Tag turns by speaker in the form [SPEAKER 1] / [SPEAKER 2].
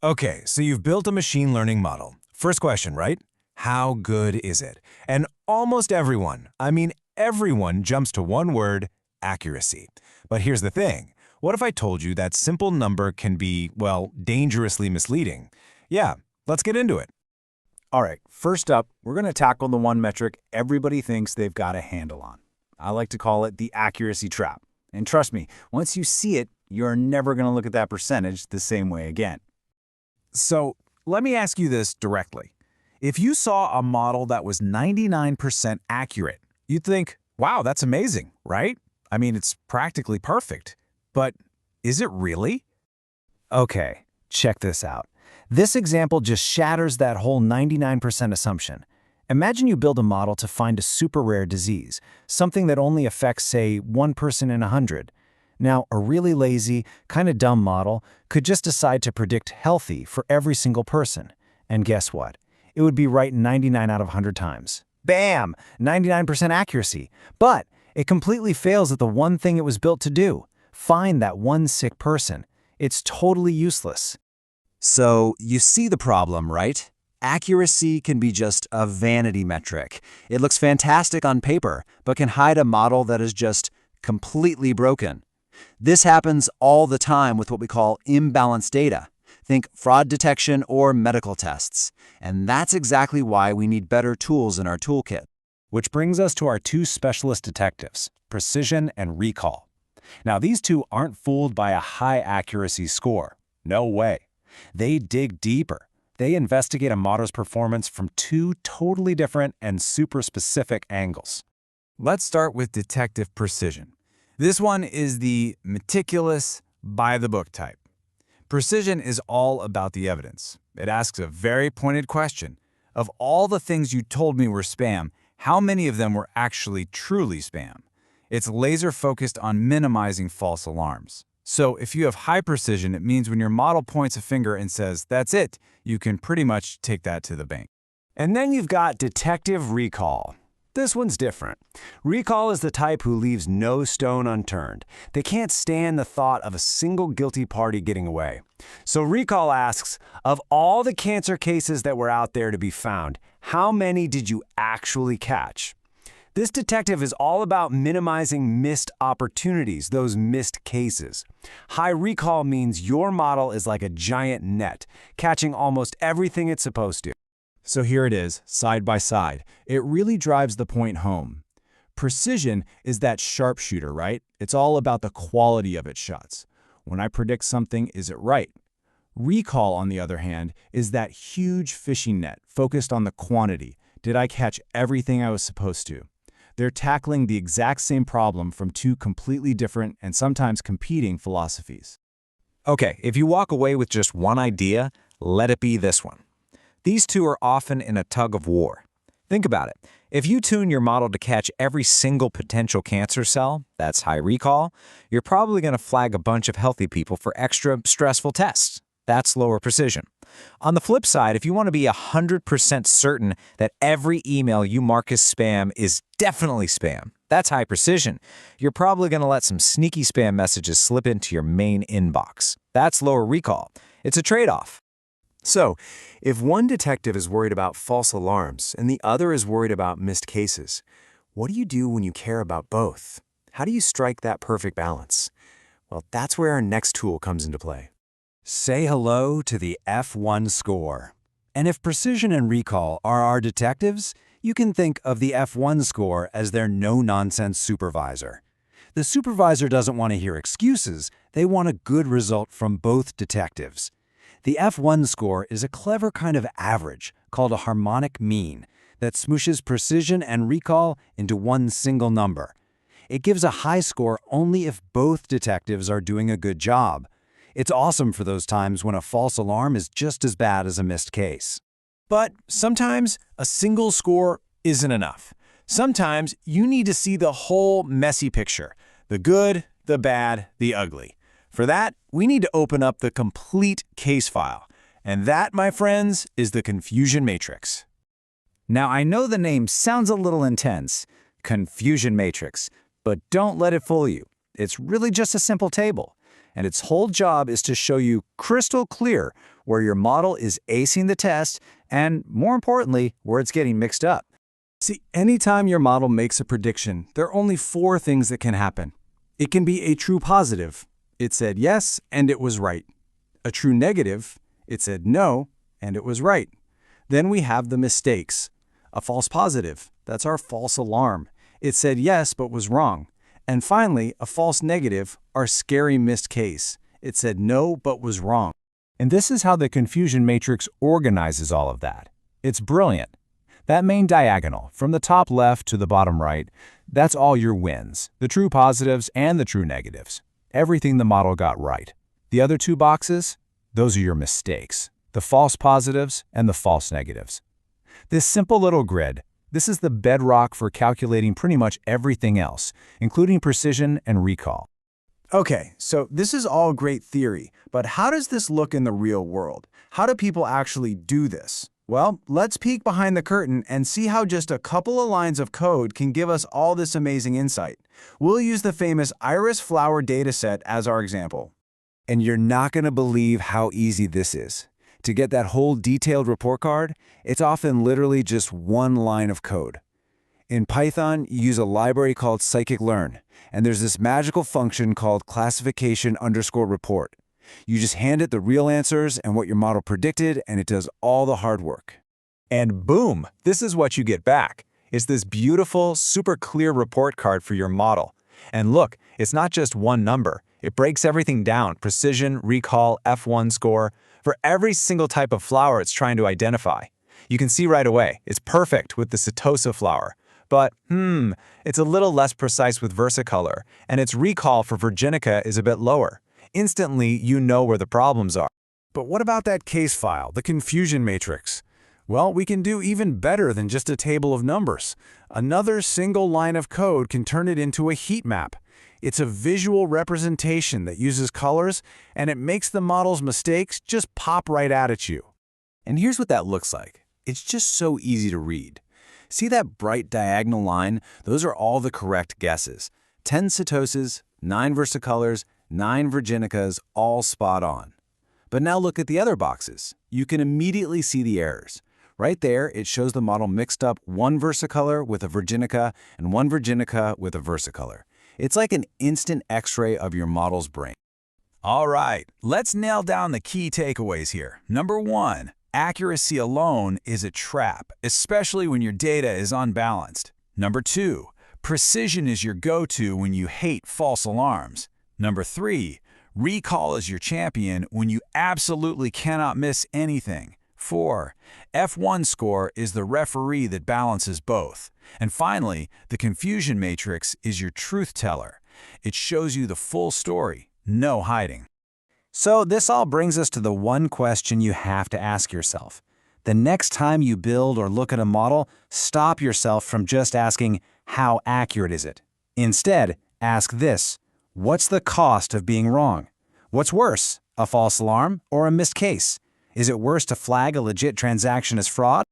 [SPEAKER 1] Okay, so you've built a machine learning model. First question, right? How good is it? And almost everyone, I mean everyone, jumps to one word, accuracy. But here's the thing. What if I told you that simple number can be, well, dangerously misleading? Yeah, let's get into it.
[SPEAKER 2] All right, first up, we're going to tackle the one metric everybody thinks they've got a handle on. I like to call it the accuracy trap. And trust me, once you see it, you're never going to look at that percentage the same way again.
[SPEAKER 1] So let me ask you this directly. If you saw a model that was 99% accurate, you'd think, wow, that's amazing, right? I mean, it's practically perfect. But is it really?
[SPEAKER 2] Okay, check this out. This example just shatters that whole 99% assumption. Imagine you build a model to find a super rare disease, something that only affects, say, 1 person in 100. Now, a really lazy, kind of dumb model could just decide to predict healthy for every single person. And guess what? It would be right 99 out of 100 times. Bam! 99% accuracy. But it completely fails at the one thing it was built to do: find that one sick person. It's totally useless.
[SPEAKER 3] So you see the problem, right? Accuracy can be just a vanity metric. It looks fantastic on paper, but can hide a model that is just completely broken. This happens all the time with what we call imbalanced data. Think fraud detection or medical tests. And that's exactly why we need better tools in our toolkit.
[SPEAKER 1] Which brings us to our two specialist detectives, precision and recall. Now, these two aren't fooled by a high accuracy score. No way. They dig deeper. They investigate a model's performance from two totally different and super specific angles. Let's start with detective precision. This one is the meticulous, by-the-book type. Precision is all about the evidence. It asks a very pointed question. Of all the things you told me were spam, how many of them were actually truly spam? It's laser-focused on minimizing false alarms. So if you have high precision, it means when your model points a finger and says, that's it, you can pretty much take that to the bank. And then you've got detective recall. This one's different. Recall is the type who leaves no stone unturned. They can't stand the thought of a single guilty party getting away. So recall asks, of all the cancer cases that were out there to be found, how many did you actually catch? This detective is all about minimizing missed opportunities, those missed cases. High recall means your model is like a giant net, catching almost everything it's supposed to.
[SPEAKER 2] So here it is, side by side. It really drives the point home. Precision is that sharpshooter, right? It's all about the quality of its shots. When I predict something, is it right? Recall, on the other hand, is that huge fishing net focused on the quantity. Did I catch everything I was supposed to? They're tackling the exact same problem from two completely different and sometimes competing philosophies.
[SPEAKER 1] Okay, if you walk away with just one idea, let it be this one. These two are often in a tug of war. Think about it. If you tune your model to catch every single potential cancer cell, that's high recall, you're probably going to flag a bunch of healthy people for extra stressful tests. That's lower precision. On the flip side, if you want to be 100% certain that every email you mark as spam is definitely spam, that's high precision. You're probably going to let some sneaky spam messages slip into your main inbox. That's lower recall. It's a trade-off.
[SPEAKER 4] So, if one detective is worried about false alarms and the other is worried about missed cases, what do you do when you care about both? How do you strike that perfect balance? Well, that's where our next tool comes into play.
[SPEAKER 1] Say hello to the F1 score. And if precision and recall are our detectives, you can think of the F1 score as their no-nonsense supervisor. The supervisor doesn't want to hear excuses. They want a good result from both detectives. The F1 score is a clever kind of average called a harmonic mean that smooshes precision and recall into one single number. It gives a high score only if both detectives are doing a good job. It's awesome for those times when a false alarm is just as bad as a missed case. But sometimes a single score isn't enough. Sometimes you need to see the whole messy picture, the good, the bad, the ugly. For that, we need to open up the complete case file. And that, my friends, is the confusion matrix.
[SPEAKER 2] Now, I know the name sounds a little intense, confusion matrix, but don't let it fool you. It's really just a simple table. And its whole job is to show you crystal clear where your model is acing the test, and more importantly, where it's getting mixed up.
[SPEAKER 1] See, anytime your model makes a prediction, there are only 4 things that can happen. It can be a true positive. It said yes, and it was right. A true negative. It said no, and it was right. Then we have the mistakes. A false positive. That's our false alarm. It said yes, but was wrong. And finally, a false negative, our scary missed case. It said no, but was wrong.
[SPEAKER 2] And this is how the confusion matrix organizes all of that. It's brilliant. That main diagonal, from the top left to the bottom right, that's all your wins, the true positives and the true negatives. Everything the model got right. The other 2 boxes, those are your mistakes, the false positives and the false negatives. This simple little grid, this is the bedrock for calculating pretty much everything else, including precision and recall.
[SPEAKER 5] Okay, so this is all great theory, but how does this look in the real world? How do people actually do this? Well, let's peek behind the curtain and see how just a couple of lines of code can give us all this amazing insight. We'll use the famous iris flower dataset as our example.
[SPEAKER 1] And you're not going to believe how easy this is. To get that whole detailed report card, it's often literally just 1 line of code. In Python, you use a library called scikit-learn, and there's this magical function called classification_report. You just hand it the real answers and what your model predicted, and it does all the hard work.
[SPEAKER 2] And boom, this is what you get back. It's this beautiful, super clear report card for your model. And look, it's not just one number. It breaks everything down: precision, recall, F1 score, for every single type of flower it's trying to identify. You can see right away, it's perfect with the Setosa flower. But, it's a little less precise with versicolor, and its recall for Virginica is a bit lower. Instantly, you know where the problems are.
[SPEAKER 1] But what about that case file, the confusion matrix? Well, we can do even better than just a table of numbers. Another single line of code can turn it into a heat map. It's a visual representation that uses colors, and it makes the model's mistakes just pop right out at you. And here's what that looks like. It's just so easy to read. See that bright diagonal line? Those are all the correct guesses. 10 Setosas, 9 versicolors, 9 Virginicas, all spot on. But now look at the other boxes. You can immediately see the errors. Right there, it shows the model mixed up 1 versicolor with a Virginica and 1 Virginica with a versicolor. It's like an instant X-ray of your model's brain.
[SPEAKER 6] All right, let's nail down the key takeaways here. Number 1, accuracy alone is a trap, especially when your data is unbalanced. Number 2, precision is your go-to when you hate false alarms. Number 3, recall is your champion when you absolutely cannot miss anything. 4, F1 score is the referee that balances both. And finally, the confusion matrix is your truth teller. It shows you the full story, no hiding.
[SPEAKER 2] So this all brings us to the one question you have to ask yourself. The next time you build or look at a model, stop yourself from just asking, how accurate is it? Instead, ask this: what's the cost of being wrong? What's worse, a false alarm or a missed case? Is it worse to flag a legit transaction as fraud